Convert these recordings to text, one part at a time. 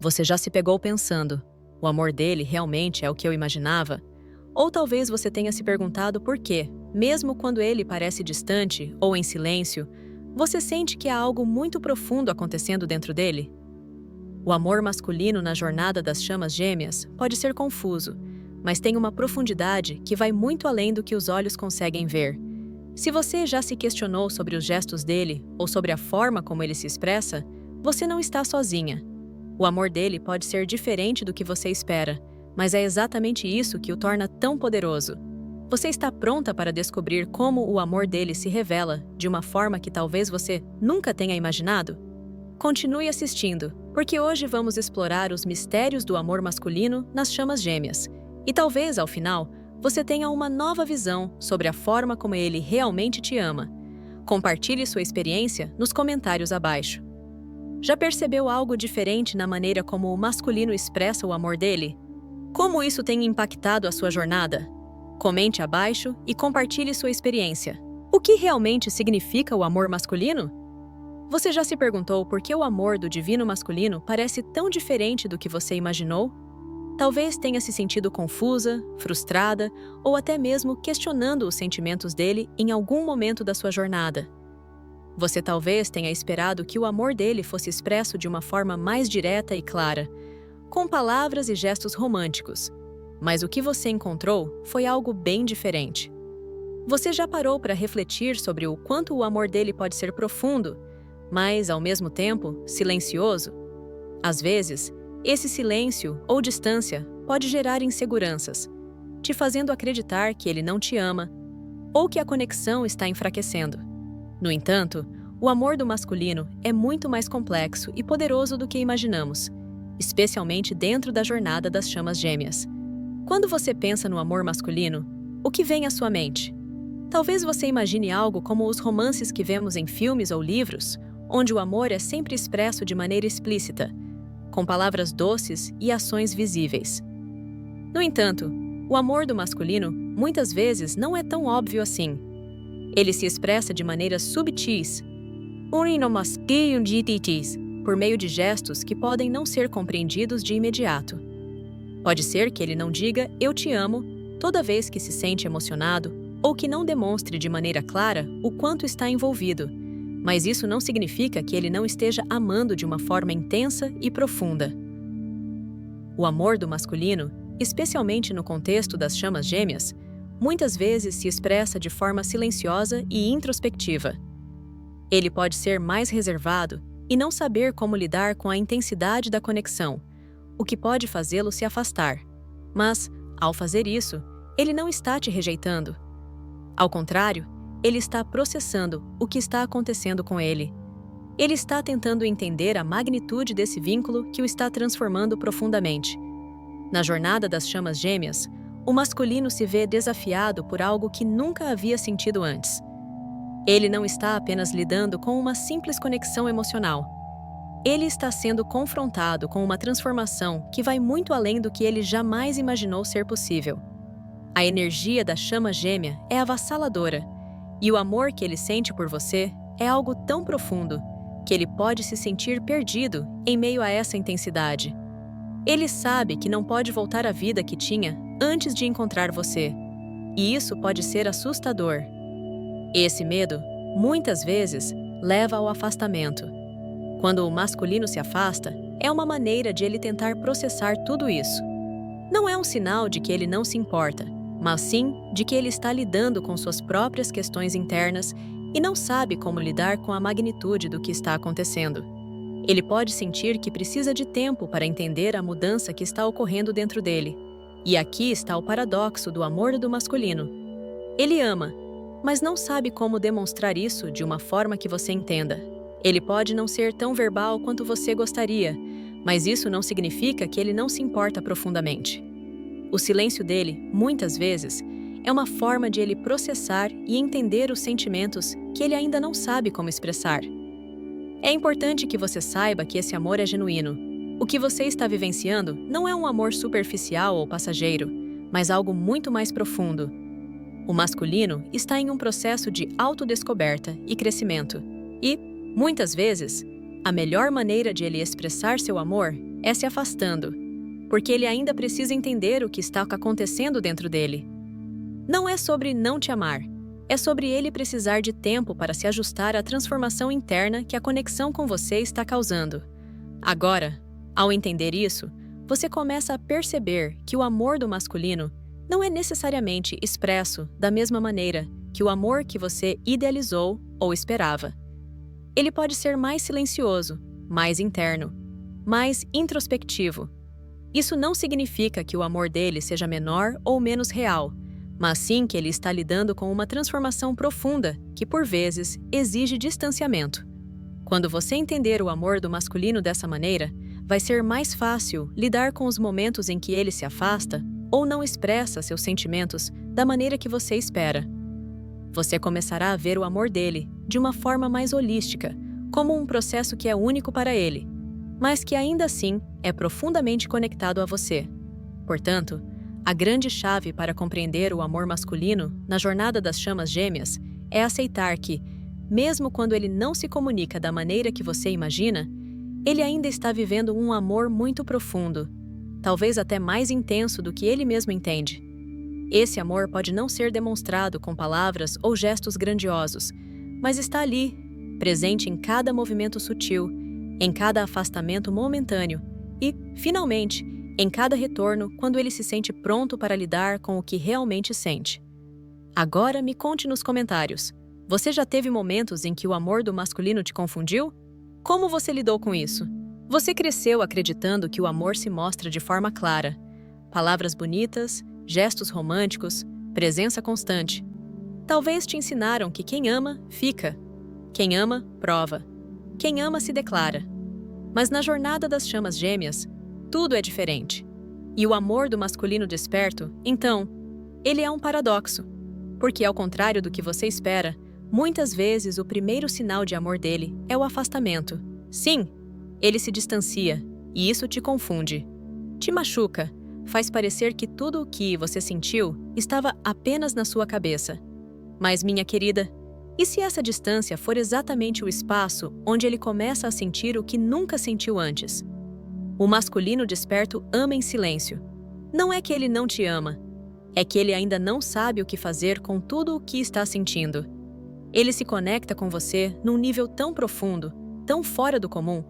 Você já se pegou pensando: o amor dele realmente é o que eu imaginava? Ou talvez você tenha se perguntado por quê, mesmo quando ele parece distante ou em silêncio, você sente que há algo muito profundo acontecendo dentro dele? O amor masculino na jornada das chamas gêmeas pode ser confuso, mas tem uma profundidade que vai muito além do que os olhos conseguem ver. Se você já se questionou sobre os gestos dele ou sobre a forma como ele se expressa, você não está sozinha. O amor dele pode ser diferente do que você espera, mas é exatamente isso que o torna tão poderoso. Você está pronta para descobrir como o amor dele se revela de uma forma que talvez você nunca tenha imaginado? Continue assistindo, porque hoje vamos explorar os mistérios do amor masculino nas chamas gêmeas. E talvez, ao final, você tenha uma nova visão sobre a forma como ele realmente te ama. Compartilhe sua experiência nos comentários abaixo. Já percebeu algo diferente na maneira como o masculino expressa o amor dele? Como isso tem impactado a sua jornada? Comente abaixo e compartilhe sua experiência. O que realmente significa o amor masculino? Você já se perguntou por que o amor do divino masculino parece tão diferente do que você imaginou? Talvez tenha se sentido confusa, frustrada ou até mesmo questionando os sentimentos dele em algum momento da sua jornada. Você talvez tenha esperado que o amor dele fosse expresso de uma forma mais direta e clara, com palavras e gestos românticos. Mas o que você encontrou foi algo bem diferente. Você já parou para refletir sobre o quanto o amor dele pode ser profundo, mas, ao mesmo tempo, silencioso? Às vezes, esse silêncio ou distância pode gerar inseguranças, te fazendo acreditar que ele não te ama ou que a conexão está enfraquecendo. No entanto, o amor do masculino é muito mais complexo e poderoso do que imaginamos, especialmente dentro da jornada das chamas gêmeas. Quando você pensa no amor masculino, o que vem à sua mente? Talvez você imagine algo como os romances que vemos em filmes ou livros, onde o amor é sempre expresso de maneira explícita, com palavras doces e ações visíveis. No entanto, o amor do masculino muitas vezes não é tão óbvio assim. Ele se expressa de maneiras subtis, por meio de gestos que podem não ser compreendidos de imediato. Pode ser que ele não diga "eu te amo" toda vez que se sente emocionado ou que não demonstre de maneira clara o quanto está envolvido, mas isso não significa que ele não esteja amando de uma forma intensa e profunda. O amor do masculino, especialmente no contexto das chamas gêmeas, muitas vezes se expressa de forma silenciosa e introspectiva. Ele pode ser mais reservado e não saber como lidar com a intensidade da conexão, o que pode fazê-lo se afastar. Mas, ao fazer isso, ele não está te rejeitando. Ao contrário, ele está processando o que está acontecendo com ele. Ele está tentando entender a magnitude desse vínculo que o está transformando profundamente. Na jornada das chamas gêmeas, o masculino se vê desafiado por algo que nunca havia sentido antes. Ele não está apenas lidando com uma simples conexão emocional. Ele está sendo confrontado com uma transformação que vai muito além do que ele jamais imaginou ser possível. A energia da chama gêmea é avassaladora, e o amor que ele sente por você é algo tão profundo que ele pode se sentir perdido em meio a essa intensidade. Ele sabe que não pode voltar à vida que tinha antes de encontrar você, e isso pode ser assustador. Esse medo, muitas vezes, leva ao afastamento. Quando o masculino se afasta, é uma maneira de ele tentar processar tudo isso. Não é um sinal de que ele não se importa, mas sim de que ele está lidando com suas próprias questões internas e não sabe como lidar com a magnitude do que está acontecendo. Ele pode sentir que precisa de tempo para entender a mudança que está ocorrendo dentro dele. E aqui está o paradoxo do amor do masculino. Ele ama, mas não sabe como demonstrar isso de uma forma que você entenda. Ele pode não ser tão verbal quanto você gostaria, mas isso não significa que ele não se importa profundamente. O silêncio dele, muitas vezes, é uma forma de ele processar e entender os sentimentos que ele ainda não sabe como expressar. É importante que você saiba que esse amor é genuíno. O que você está vivenciando não é um amor superficial ou passageiro, mas algo muito mais profundo. O masculino está em um processo de autodescoberta e crescimento. E, muitas vezes, a melhor maneira de ele expressar seu amor é se afastando, porque ele ainda precisa entender o que está acontecendo dentro dele. Não é sobre não te amar, é sobre ele precisar de tempo para se ajustar à transformação interna que a conexão com você está causando. Agora, ao entender isso, você começa a perceber que o amor do masculino não é necessariamente expresso da mesma maneira que o amor que você idealizou ou esperava. Ele pode ser mais silencioso, mais interno, mais introspectivo. Isso não significa que o amor dele seja menor ou menos real, mas sim que ele está lidando com uma transformação profunda que, por vezes, exige distanciamento. Quando você entender o amor do masculino dessa maneira, vai ser mais fácil lidar com os momentos em que ele se afasta ou não expressa seus sentimentos da maneira que você espera. Você começará a ver o amor dele de uma forma mais holística, como um processo que é único para ele, mas que ainda assim é profundamente conectado a você. Portanto, a grande chave para compreender o amor masculino na jornada das chamas gêmeas é aceitar que, mesmo quando ele não se comunica da maneira que você imagina, ele ainda está vivendo um amor muito profundo, talvez até mais intenso do que ele mesmo entende. Esse amor pode não ser demonstrado com palavras ou gestos grandiosos, mas está ali, presente em cada movimento sutil, em cada afastamento momentâneo e, finalmente, em cada retorno quando ele se sente pronto para lidar com o que realmente sente. Agora me conte nos comentários. Você já teve momentos em que o amor do masculino te confundiu? Como você lidou com isso? Você cresceu acreditando que o amor se mostra de forma clara. Palavras bonitas, gestos românticos, presença constante. Talvez te ensinaram que quem ama, fica. Quem ama, prova. Quem ama, se declara. Mas na jornada das chamas gêmeas, tudo é diferente. E o amor do masculino desperto, então, ele é um paradoxo. Porque, ao contrário do que você espera, muitas vezes o primeiro sinal de amor dele é o afastamento. Sim, ele se distancia, e isso te confunde. Te machuca, faz parecer que tudo o que você sentiu estava apenas na sua cabeça. Mas, minha querida, e se essa distância for exatamente o espaço onde ele começa a sentir o que nunca sentiu antes? O masculino desperto ama em silêncio. Não é que ele não te ama, é que ele ainda não sabe o que fazer com tudo o que está sentindo. Ele se conecta com você num nível tão profundo, tão fora do comum,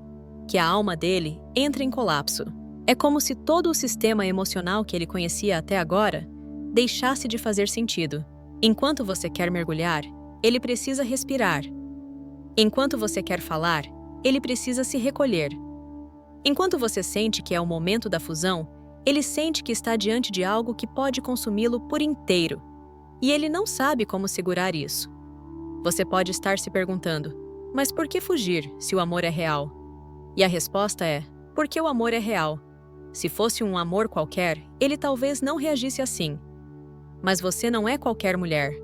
que a alma dele entra em colapso. É como se todo o sistema emocional que ele conhecia até agora deixasse de fazer sentido. Enquanto você quer mergulhar, ele precisa respirar. Enquanto você quer falar, ele precisa se recolher. Enquanto você sente que é o momento da fusão, ele sente que está diante de algo que pode consumi-lo por inteiro. E ele não sabe como segurar isso. Você pode estar se perguntando, mas por que fugir se o amor é real? E a resposta é, porque o amor é real. Se fosse um amor qualquer, ele talvez não reagisse assim. Mas você não é qualquer mulher.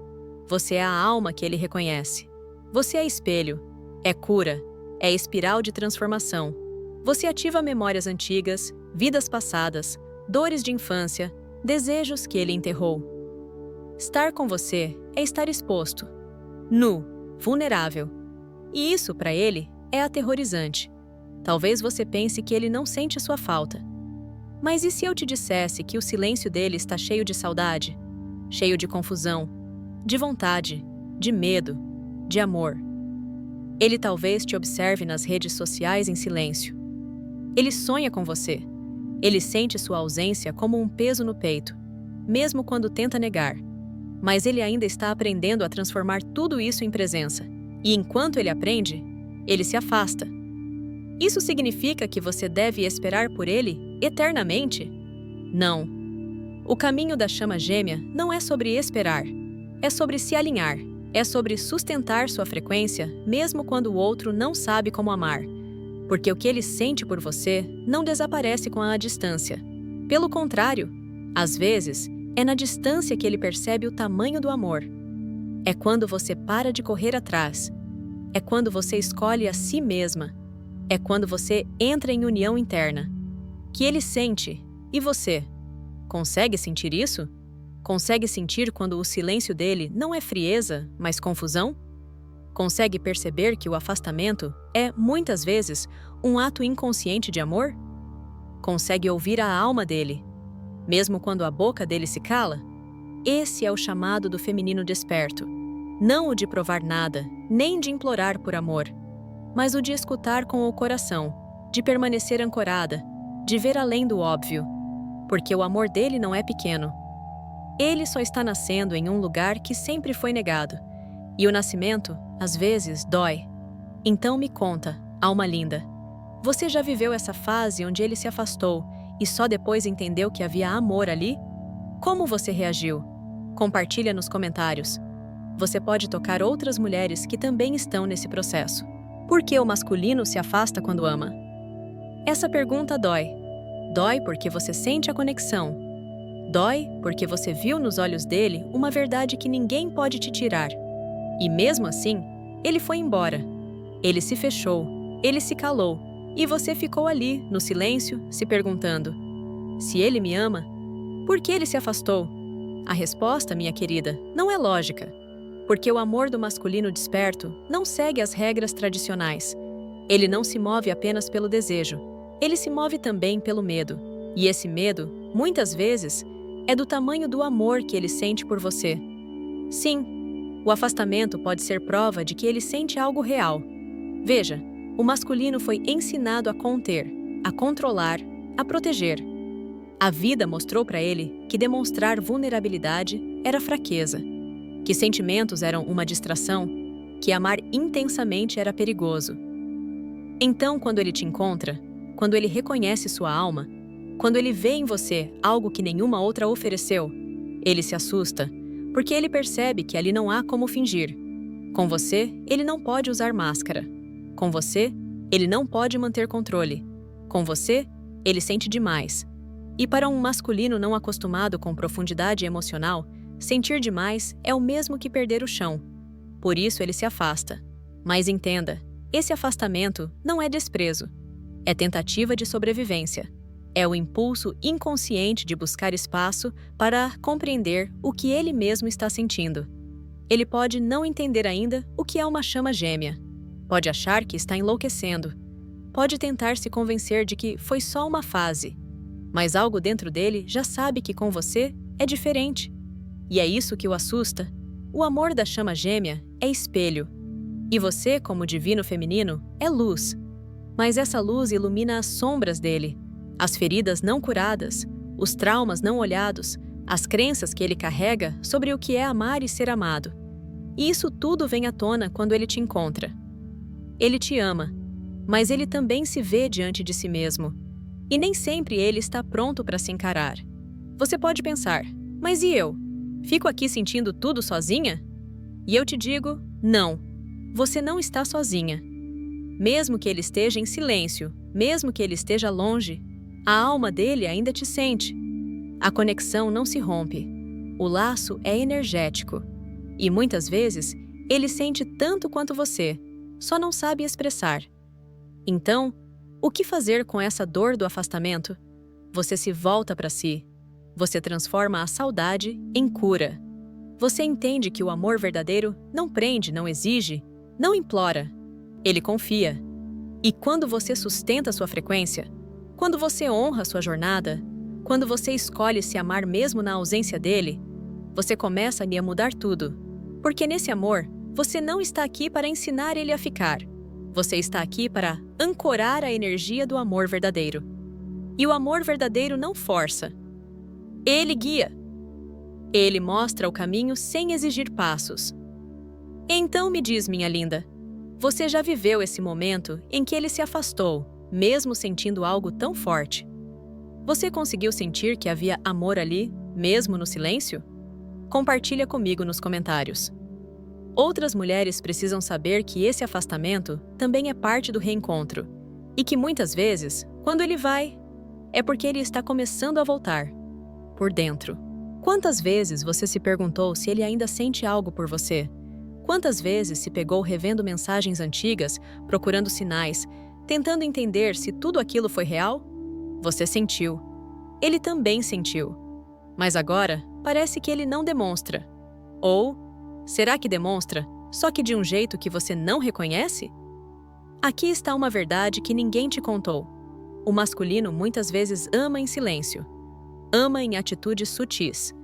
Você é a alma que ele reconhece. Você é espelho, é cura, é espiral de transformação. Você ativa memórias antigas, vidas passadas, dores de infância, desejos que ele enterrou. Estar com você é estar exposto, nu, vulnerável. E isso, para ele, é aterrorizante. Talvez você pense que ele não sente sua falta. Mas e se eu te dissesse que o silêncio dele está cheio de saudade, cheio de confusão, de vontade, de medo, de amor? Ele talvez te observe nas redes sociais em silêncio. Ele sonha com você. Ele sente sua ausência como um peso no peito, mesmo quando tenta negar. Mas ele ainda está aprendendo a transformar tudo isso em presença. E enquanto ele aprende, ele se afasta. Isso significa que você deve esperar por ele eternamente? Não. O caminho da chama gêmea não é sobre esperar. É sobre se alinhar. É sobre sustentar sua frequência, mesmo quando o outro não sabe como amar. Porque o que ele sente por você não desaparece com a distância. Pelo contrário, às vezes, é na distância que ele percebe o tamanho do amor. É quando você para de correr atrás. É quando você escolhe a si mesma. É quando você entra em união interna. Que ele sente. E você? Consegue sentir isso? Consegue sentir quando o silêncio dele não é frieza, mas confusão? Consegue perceber que o afastamento é, muitas vezes, um ato inconsciente de amor? Consegue ouvir a alma dele, mesmo quando a boca dele se cala? Esse é o chamado do feminino desperto. Não o de provar nada, nem de implorar por amor, mas o de escutar com o coração, de permanecer ancorada, de ver além do óbvio. Porque o amor dele não é pequeno. Ele só está nascendo em um lugar que sempre foi negado. E o nascimento, às vezes, dói. Então me conta, alma linda, você já viveu essa fase onde ele se afastou e só depois entendeu que havia amor ali? Como você reagiu? Compartilha nos comentários. Você pode tocar outras mulheres que também estão nesse processo. Por que o masculino se afasta quando ama? Essa pergunta dói. Dói porque você sente a conexão. Dói porque você viu nos olhos dele uma verdade que ninguém pode te tirar. E mesmo assim, ele foi embora. Ele se fechou, ele se calou, e você ficou ali, no silêncio, se perguntando: se ele me ama, por que ele se afastou? A resposta, minha querida, não é lógica. Porque o amor do masculino desperto não segue as regras tradicionais. Ele não se move apenas pelo desejo. Ele se move também pelo medo. E esse medo, muitas vezes, é do tamanho do amor que ele sente por você. Sim, o afastamento pode ser prova de que ele sente algo real. Veja, o masculino foi ensinado a conter, a controlar, a proteger. A vida mostrou para ele que demonstrar vulnerabilidade era fraqueza, que sentimentos eram uma distração, que amar intensamente era perigoso. Então, quando ele te encontra, quando ele reconhece sua alma, quando ele vê em você algo que nenhuma outra ofereceu, ele se assusta, porque ele percebe que ali não há como fingir. Com você, ele não pode usar máscara. Com você, ele não pode manter controle. Com você, ele sente demais. E para um masculino não acostumado com profundidade emocional, sentir demais é o mesmo que perder o chão. Por isso ele se afasta. Mas entenda, esse afastamento não é desprezo. É tentativa de sobrevivência. É o impulso inconsciente de buscar espaço para compreender o que ele mesmo está sentindo. Ele pode não entender ainda o que é uma chama gêmea. Pode achar que está enlouquecendo. Pode tentar se convencer de que foi só uma fase. Mas algo dentro dele já sabe que com você é diferente. E é isso que o assusta. O amor da chama gêmea é espelho. E você, como divino feminino, é luz. Mas essa luz ilumina as sombras dele, as feridas não curadas, os traumas não olhados, as crenças que ele carrega sobre o que é amar e ser amado. E isso tudo vem à tona quando ele te encontra. Ele te ama, mas ele também se vê diante de si mesmo. E nem sempre ele está pronto para se encarar. Você pode pensar, mas e eu? Fico aqui sentindo tudo sozinha? E eu te digo, não. Você não está sozinha. Mesmo que ele esteja em silêncio, mesmo que ele esteja longe, a alma dele ainda te sente. A conexão não se rompe. O laço é energético. E muitas vezes, ele sente tanto quanto você, só não sabe expressar. Então, o que fazer com essa dor do afastamento? Você se volta para si. Você transforma a saudade em cura. Você entende que o amor verdadeiro não prende, não exige, não implora. Ele confia. E quando você sustenta sua frequência, quando você honra sua jornada, quando você escolhe se amar mesmo na ausência dele, você começa a mudar tudo. Porque nesse amor, você não está aqui para ensinar ele a ficar. Você está aqui para ancorar a energia do amor verdadeiro. E o amor verdadeiro não força. Ele guia. Ele mostra o caminho sem exigir passos. Então me diz, minha linda, você já viveu esse momento em que ele se afastou, mesmo sentindo algo tão forte? Você conseguiu sentir que havia amor ali, mesmo no silêncio? Compartilha comigo nos comentários. Outras mulheres precisam saber que esse afastamento também é parte do reencontro e que muitas vezes, quando ele vai, é porque ele está começando a voltar, por dentro. Quantas vezes você se perguntou se ele ainda sente algo por você? Quantas vezes se pegou revendo mensagens antigas, procurando sinais, tentando entender se tudo aquilo foi real? Você sentiu. Ele também sentiu. Mas agora, parece que ele não demonstra. Ou, será que demonstra, só que de um jeito que você não reconhece? Aqui está uma verdade que ninguém te contou. O masculino muitas vezes ama em silêncio, ama em atitudes sutis,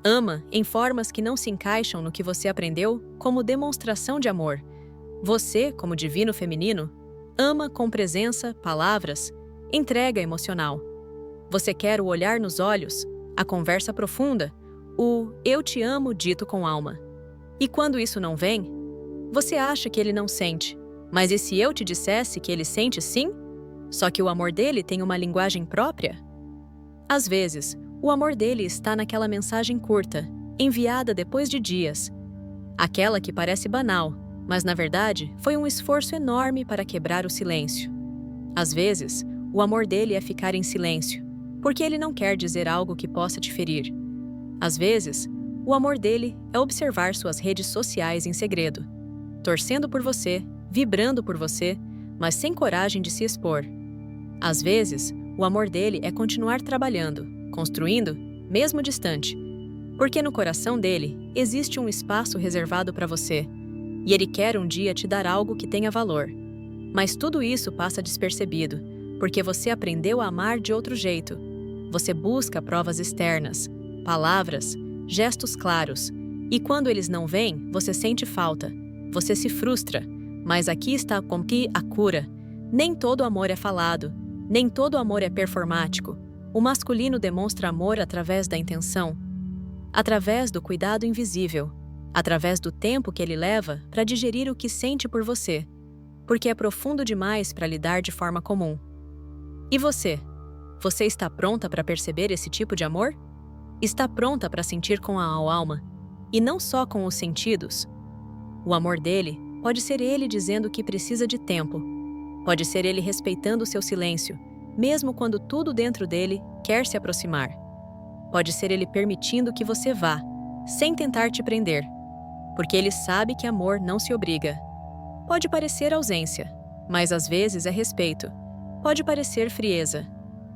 ama em formas que não se encaixam no que você aprendeu como demonstração de amor. Você, como divino feminino, ama com presença, palavras, entrega emocional. Você quer o olhar nos olhos, a conversa profunda, o "eu te amo" dito com alma. E quando isso não vem, você acha que ele não sente. Mas e se eu te dissesse que ele sente sim? Só que o amor dele tem uma linguagem própria? Às vezes, o amor dele está naquela mensagem curta, enviada depois de dias. Aquela que parece banal, mas na verdade foi um esforço enorme para quebrar o silêncio. Às vezes, o amor dele é ficar em silêncio, porque ele não quer dizer algo que possa te ferir. Às vezes, o amor dele é observar suas redes sociais em segredo, torcendo por você, vibrando por você, mas sem coragem de se expor. Às vezes, o amor dele é continuar trabalhando, construindo, mesmo distante, porque no coração dele existe um espaço reservado para você, e ele quer um dia te dar algo que tenha valor. Mas tudo isso passa despercebido, porque você aprendeu a amar de outro jeito. Você busca provas externas, palavras, gestos claros, e quando eles não vêm, você sente falta, você se frustra. Mas aqui está a cura. Nem todo amor é falado, nem todo amor é performático. O masculino demonstra amor através da intenção, através do cuidado invisível, através do tempo que ele leva para digerir o que sente por você, porque é profundo demais para lidar de forma comum. E você? Você está pronta para perceber esse tipo de amor? Está pronta para sentir com a alma, e não só com os sentidos? O amor dele pode ser ele dizendo que precisa de tempo. Pode ser ele respeitando o seu silêncio, mesmo quando tudo dentro dele quer se aproximar. Pode ser ele permitindo que você vá, sem tentar te prender, porque ele sabe que amor não se obriga. Pode parecer ausência, mas às vezes é respeito. Pode parecer frieza,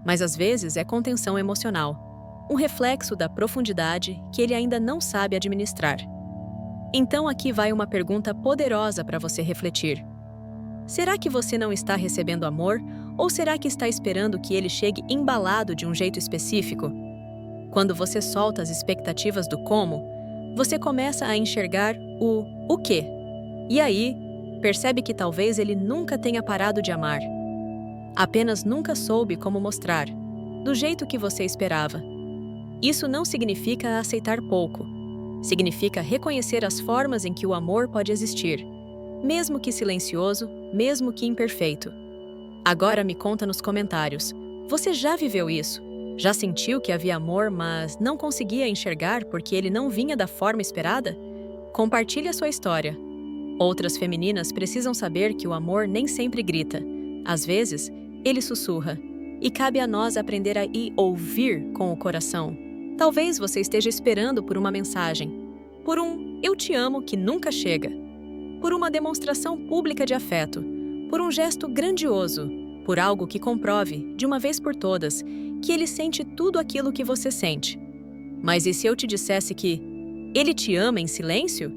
mas às vezes é contenção emocional, um reflexo da profundidade que ele ainda não sabe administrar. Então aqui vai uma pergunta poderosa para você refletir. Será que você não está recebendo amor, ou será que está esperando que ele chegue embalado de um jeito específico? Quando você solta as expectativas do como, você começa a enxergar o quê. E aí, percebe que talvez ele nunca tenha parado de amar. Apenas nunca soube como mostrar, do jeito que você esperava. Isso não significa aceitar pouco. Significa reconhecer as formas em que o amor pode existir, mesmo que silencioso, mesmo que imperfeito. Agora me conta nos comentários, você já viveu isso? Já sentiu que havia amor, mas não conseguia enxergar porque ele não vinha da forma esperada? Compartilhe a sua história. Outras femininas precisam saber que o amor nem sempre grita. Às vezes, ele sussurra. E cabe a nós aprender a ouvir com o coração. Talvez você esteja esperando por uma mensagem, por um "eu te amo" que nunca chega, por uma demonstração pública de afeto, por um gesto grandioso, por algo que comprove, de uma vez por todas, que ele sente tudo aquilo que você sente. Mas e se eu te dissesse que ele te ama em silêncio?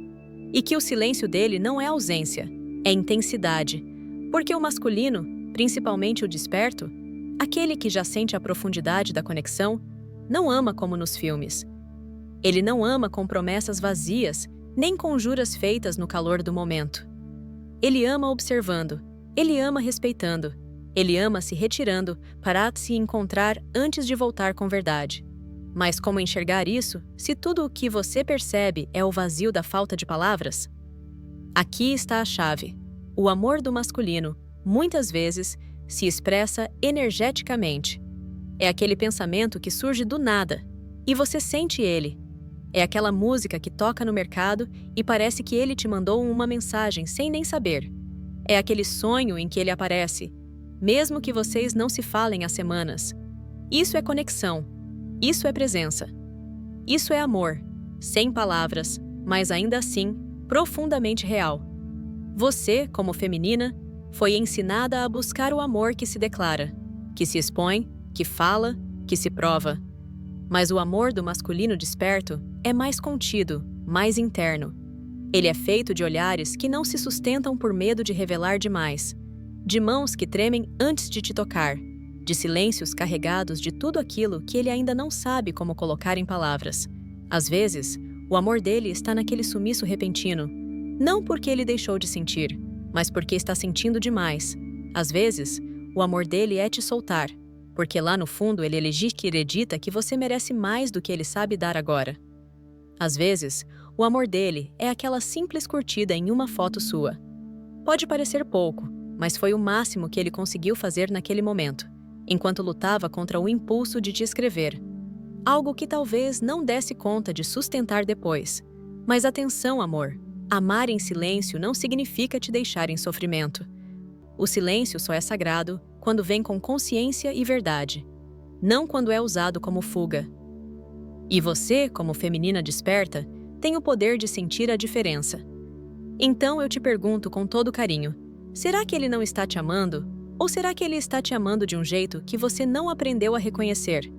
E que o silêncio dele não é ausência, é intensidade, porque o masculino, principalmente o desperto, aquele que já sente a profundidade da conexão, não ama como nos filmes. Ele não ama com promessas vazias, nem com juras feitas no calor do momento. Ele ama observando, ele ama respeitando, ele ama se retirando para se encontrar antes de voltar com verdade. Mas como enxergar isso, se tudo o que você percebe é o vazio da falta de palavras? Aqui está a chave. O amor do masculino, muitas vezes, se expressa energeticamente. É aquele pensamento que surge do nada, e você sente ele. É aquela música que toca no mercado e parece que ele te mandou uma mensagem sem nem saber. É aquele sonho em que ele aparece, mesmo que vocês não se falem há semanas. Isso é conexão. Isso é presença. Isso é amor, sem palavras, mas ainda assim, profundamente real. Você, como feminina, foi ensinada a buscar o amor que se declara, que se expõe, que fala, que se prova. Mas o amor do masculino desperto é mais contido, mais interno. Ele é feito de olhares que não se sustentam por medo de revelar demais, de mãos que tremem antes de te tocar, de silêncios carregados de tudo aquilo que ele ainda não sabe como colocar em palavras. Às vezes, o amor dele está naquele sumiço repentino, não porque ele deixou de sentir, mas porque está sentindo demais. Às vezes, o amor dele é te soltar, porque lá no fundo ele acredita que você merece mais do que ele sabe dar agora. Às vezes, o amor dele é aquela simples curtida em uma foto sua. Pode parecer pouco, mas foi o máximo que ele conseguiu fazer naquele momento, enquanto lutava contra o impulso de te escrever. Algo que talvez não desse conta de sustentar depois. Mas atenção, amor. Amar em silêncio não significa te deixar em sofrimento. O silêncio só é sagrado quando vem com consciência e verdade, não quando é usado como fuga. E você, como feminina desperta, tem o poder de sentir a diferença. Então eu te pergunto com todo carinho, será que ele não está te amando? Ou será que ele está te amando de um jeito que você não aprendeu a reconhecer?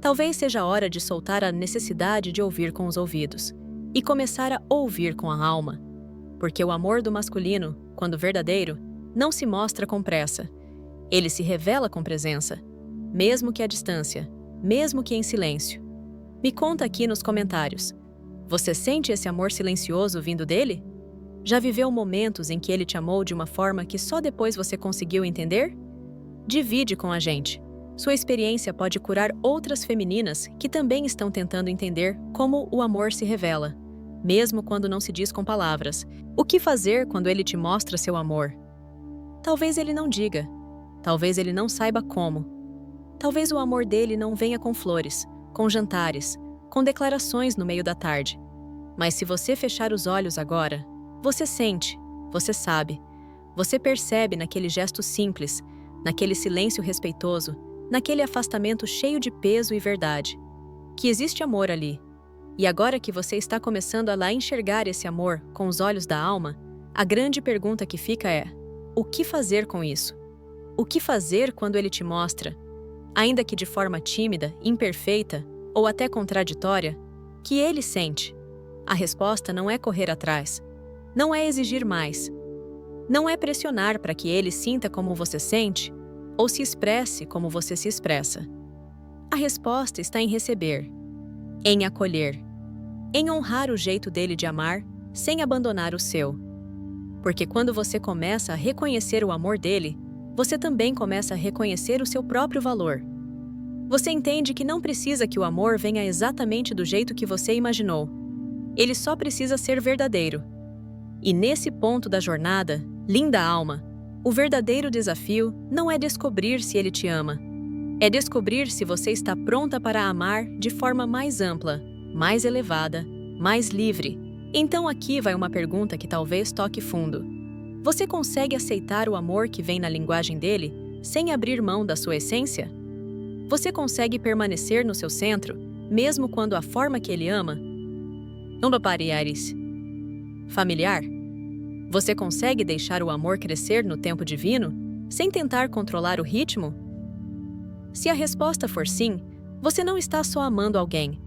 Talvez seja a hora de soltar a necessidade de ouvir com os ouvidos e começar a ouvir com a alma. Porque o amor do masculino, quando verdadeiro, não se mostra com pressa. Ele se revela com presença, mesmo que à distância, mesmo que em silêncio. Me conta aqui nos comentários. Você sente esse amor silencioso vindo dele? Já viveu momentos em que ele te amou de uma forma que só depois você conseguiu entender? Divide com a gente. Sua experiência pode curar outras femininas que também estão tentando entender como o amor se revela, mesmo quando não se diz com palavras. O que fazer quando ele te mostra seu amor? Talvez ele não diga. Talvez ele não saiba como. Talvez o amor dele não venha com flores, com jantares, com declarações no meio da tarde. Mas se você fechar os olhos agora, você sente, você sabe, você percebe naquele gesto simples, naquele silêncio respeitoso, naquele afastamento cheio de peso e verdade, que existe amor ali. E agora que você está começando a lá enxergar esse amor com os olhos da alma, a grande pergunta que fica é: o que fazer com isso? O que fazer quando ele te mostra, ainda que de forma tímida, imperfeita ou até contraditória, que ele sente? A resposta não é correr atrás, não é exigir mais, não é pressionar para que ele sinta como você sente ou se expresse como você se expressa. A resposta está em receber, em acolher, em honrar o jeito dele de amar sem abandonar o seu. Porque quando você começa a reconhecer o amor dele, você também começa a reconhecer o seu próprio valor. Você entende que não precisa que o amor venha exatamente do jeito que você imaginou. Ele só precisa ser verdadeiro. E nesse ponto da jornada, linda alma, o verdadeiro desafio não é descobrir se ele te ama. É descobrir se você está pronta para amar de forma mais ampla, mais elevada, mais livre. Então aqui vai uma pergunta que talvez toque fundo. Você consegue aceitar o amor que vem na linguagem dele, sem abrir mão da sua essência? Você consegue permanecer no seu centro, mesmo quando a forma que ele ama não aparece familiar? Você consegue deixar o amor crescer no tempo divino, sem tentar controlar o ritmo? Se a resposta for sim, você não está só amando alguém.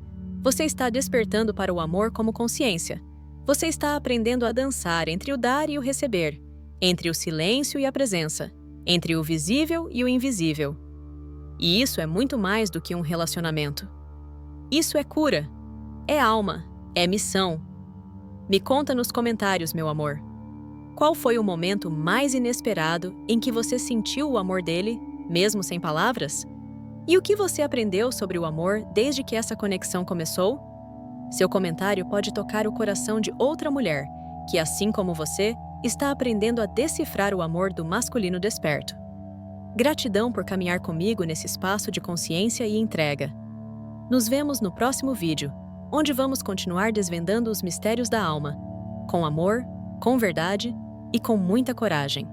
Você está despertando para o amor como consciência. Você está aprendendo a dançar entre o dar e o receber, entre o silêncio e a presença, entre o visível e o invisível. E isso é muito mais do que um relacionamento. Isso é cura, é alma, é missão. Me conta nos comentários, meu amor. Qual foi o momento mais inesperado em que você sentiu o amor dele, mesmo sem palavras? E o que você aprendeu sobre o amor desde que essa conexão começou? Seu comentário pode tocar o coração de outra mulher que, assim como você, está aprendendo a decifrar o amor do masculino desperto. Gratidão por caminhar comigo nesse espaço de consciência e entrega. Nos vemos no próximo vídeo, onde vamos continuar desvendando os mistérios da alma, com amor, com verdade e com muita coragem.